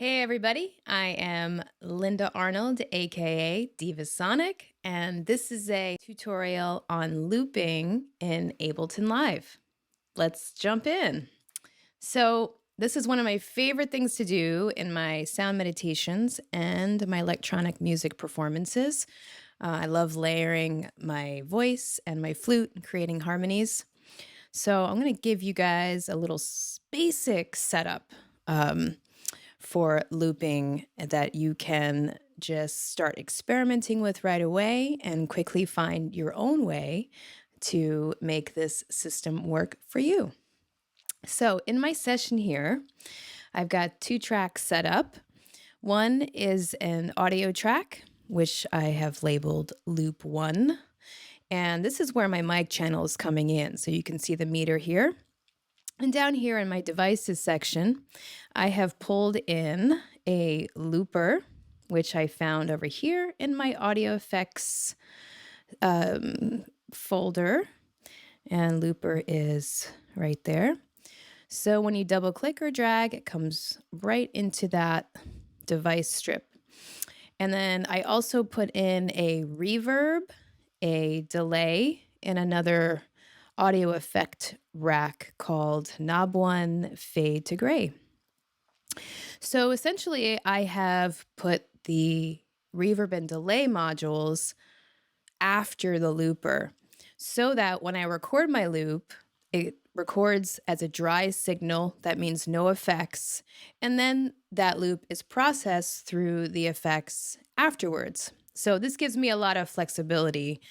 Hey everybody, I am Lynda Arnold, aka Divasonic, and this is a tutorial on looping in Ableton Live. Let's jump in. So, this is one of my favorite things to do in my sound meditations and my electronic music performances. I love layering my voice and my flute and creating harmonies. So, I'm going to give you guys a little basic setup. For looping that you can just start experimenting with right away and quickly find your own way to make this system work for you. So in my session here, I've got 2 tracks set up. One is an audio track, which I have labeled Loop 1. And this is where my mic channel is coming in. So you can see the meter here. And down here in my devices section, I have pulled in a looper, which I found over here in my audio effects folder. And looper is right there. So when you double click or drag, it comes right into that device strip. And then I also put in a reverb, a delay, and another audio effect rack called Knob 1 Fade to Gray. So essentially, I have put the reverb and delay modules after the looper so that when I record my loop, it records as a dry signal. That means no effects. And then that loop is processed through the effects afterwards. So this gives me a lot of flexibility.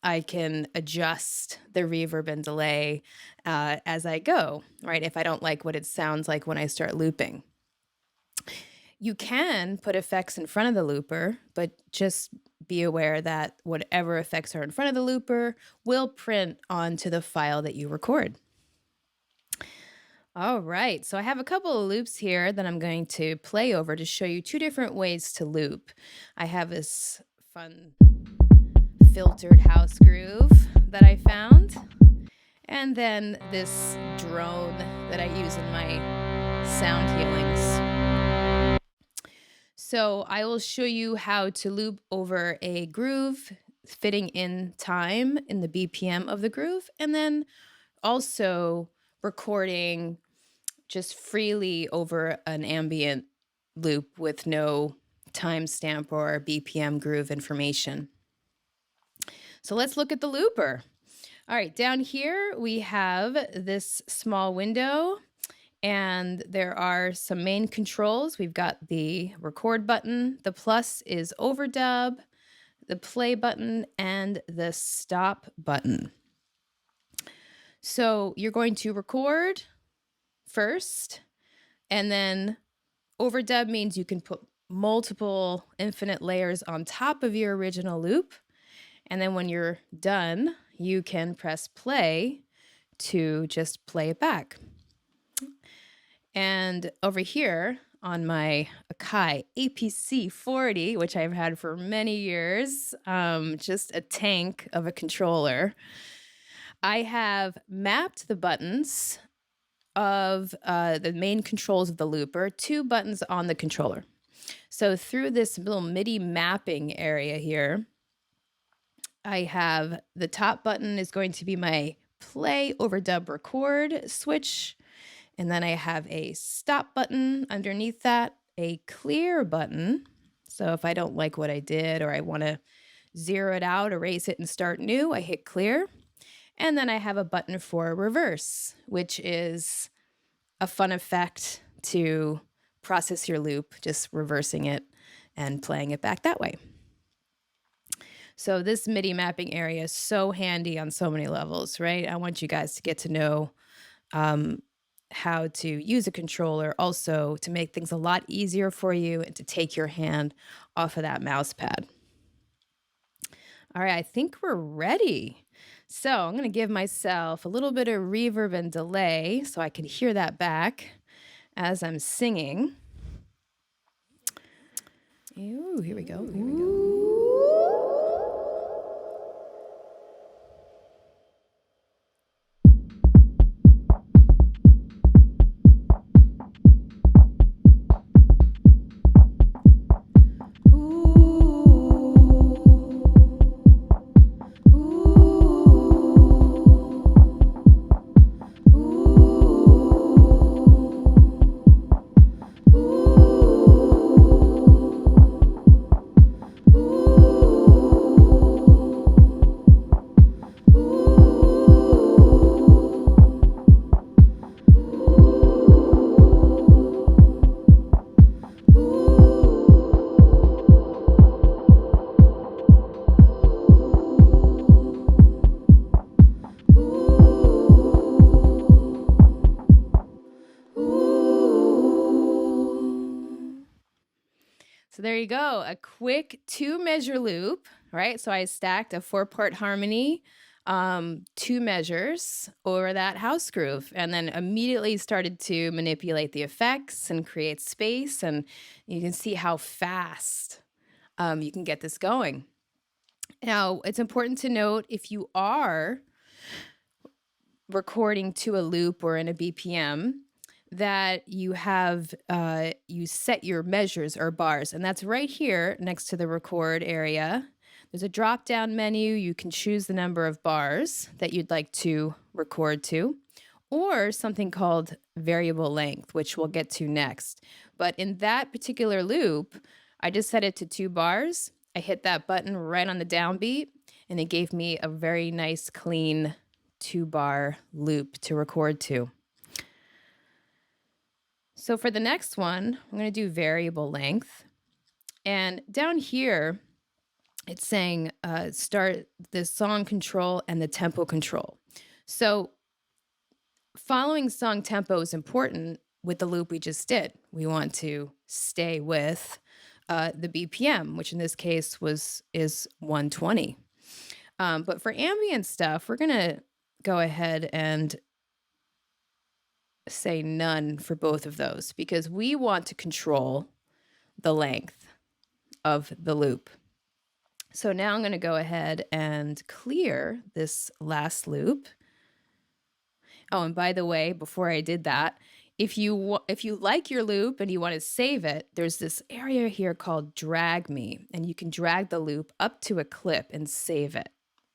I can adjust the reverb and delay as I go, right? If I don't like what it sounds like when I start looping. You can put effects in front of the looper, but just be aware that whatever effects are in front of the looper will print onto the file that you record. All right, so I have a couple of loops here that I'm going to play over to show you 2 different ways to loop. I have this fun filtered house groove that I found, and then this drone that I use in my sound healings. So I will show you how to loop over a groove fitting in time in the BPM of the groove, and then also recording just freely over an ambient loop with no timestamp or BPM groove information. So let's look at the looper. All right, down here we have this small window, and there are some main controls. We've got the record button, the plus is overdub, the play button, and the stop button. So you're going to record first, and then overdub means you can put multiple infinite layers on top of your original loop. And then when you're done, you can press play to just play it back. And over here on my Akai APC 40, which I've had for many years, just a tank of a controller, I have mapped the buttons of the main controls of the looper to buttons on the controller. So through this little MIDI mapping area here, I have the top button is going to be my play, overdub, record switch. And then I have a stop button underneath that, a clear button. So if I don't like what I did or I want to zero it out, erase it, and start new, I hit clear. And then I have a button for reverse, which is a fun effect to process your loop, just reversing it and playing it back that way. So this MIDI mapping area is so handy on so many levels, right? I want you guys to get to know how to use a controller, also to make things a lot easier for you and to take your hand off of that mouse pad. All right, I think we're ready. So I'm going to give myself a little bit of reverb and delay so I can hear that back as I'm singing. Ooh, here we go. Ooh. So there you go, a quick 2-measure loop, right? So I stacked a 4-part harmony, 2 measures over that house groove, and then immediately started to manipulate the effects and create space, and you can see how fast you can get this going. Now, it's important to note if you are recording to a loop or in a BPM, that you have you set your measures or bars, and that's right here next to the record area. There's a drop down menu. You can choose the number of bars that you'd like to record to, or something called variable length, which we'll get to next. But in that particular loop, I just set it to 2 bars. I hit that button right on the downbeat, and it gave me a very nice clean 2-bar loop to record to. So for the next one, I'm going to do variable length. And down here, it's saying start the song control and the tempo control. So following song tempo is important with the loop we just did. We want to stay with the BPM, which in this case is 120. But for ambient stuff, we're going to go ahead and say none for both of those because we want to control the length of the loop. So now I'm going to go ahead and clear this last loop. Oh, and by the way, before I did that, if you like your loop and you want to save it, there's this area here called drag me, and you can drag the loop up to a clip and save it,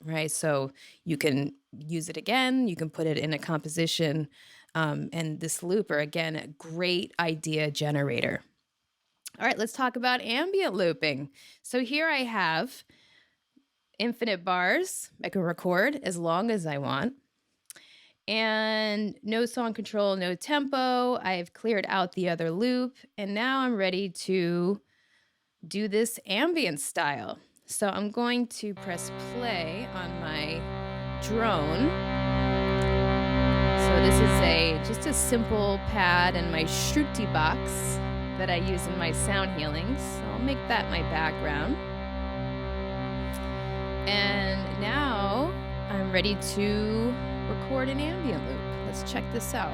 right? So you can use it again, you can put it in a composition, and this looper, again, a great idea generator. All right, let's talk about ambient looping. So here I have infinite bars. I can record as long as I want. And no song control, no tempo. I've cleared out the other loop. And now I'm ready to do this ambient style. So I'm going to press play on my drone. So this is just a simple pad and my shruti box that I use in my sound healings. So I'll make that my background. And now I'm ready to record an ambient loop. Let's check this out.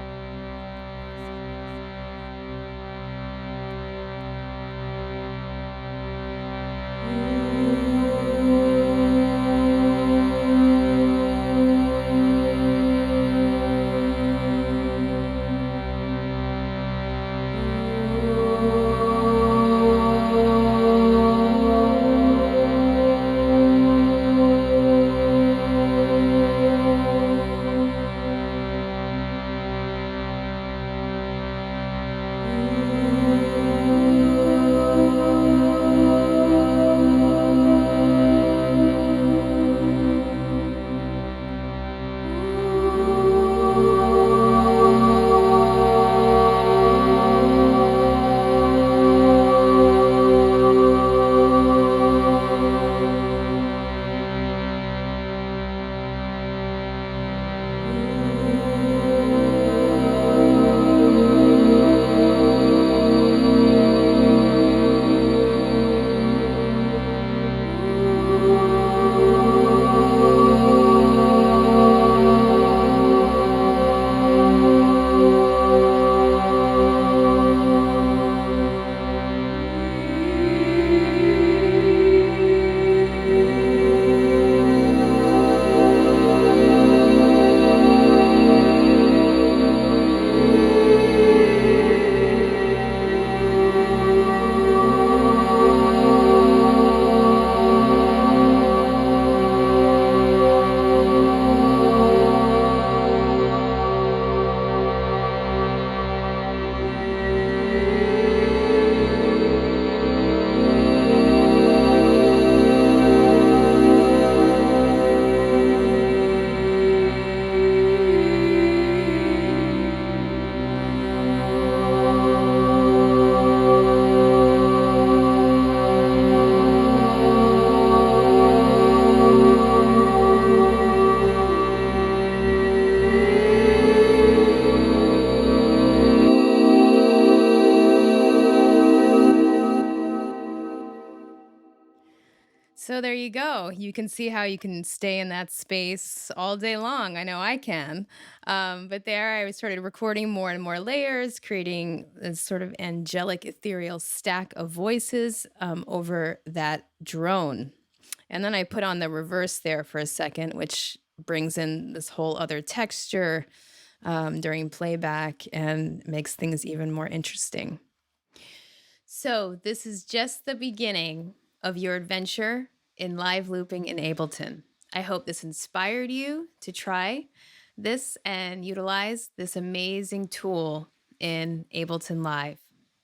So there you go. You can see how you can stay in that space all day long. I know I can. But there I started recording more and more layers, creating this sort of angelic, ethereal stack of voices over that drone. And then I put on the reverse there for a second, which brings in this whole other texture during playback and makes things even more interesting. So this is just the beginning of your adventure in live looping in Ableton. I hope this inspired you to try this and utilize this amazing tool in Ableton Live.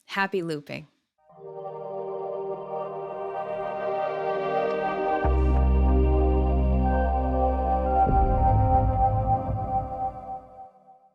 Happy looping.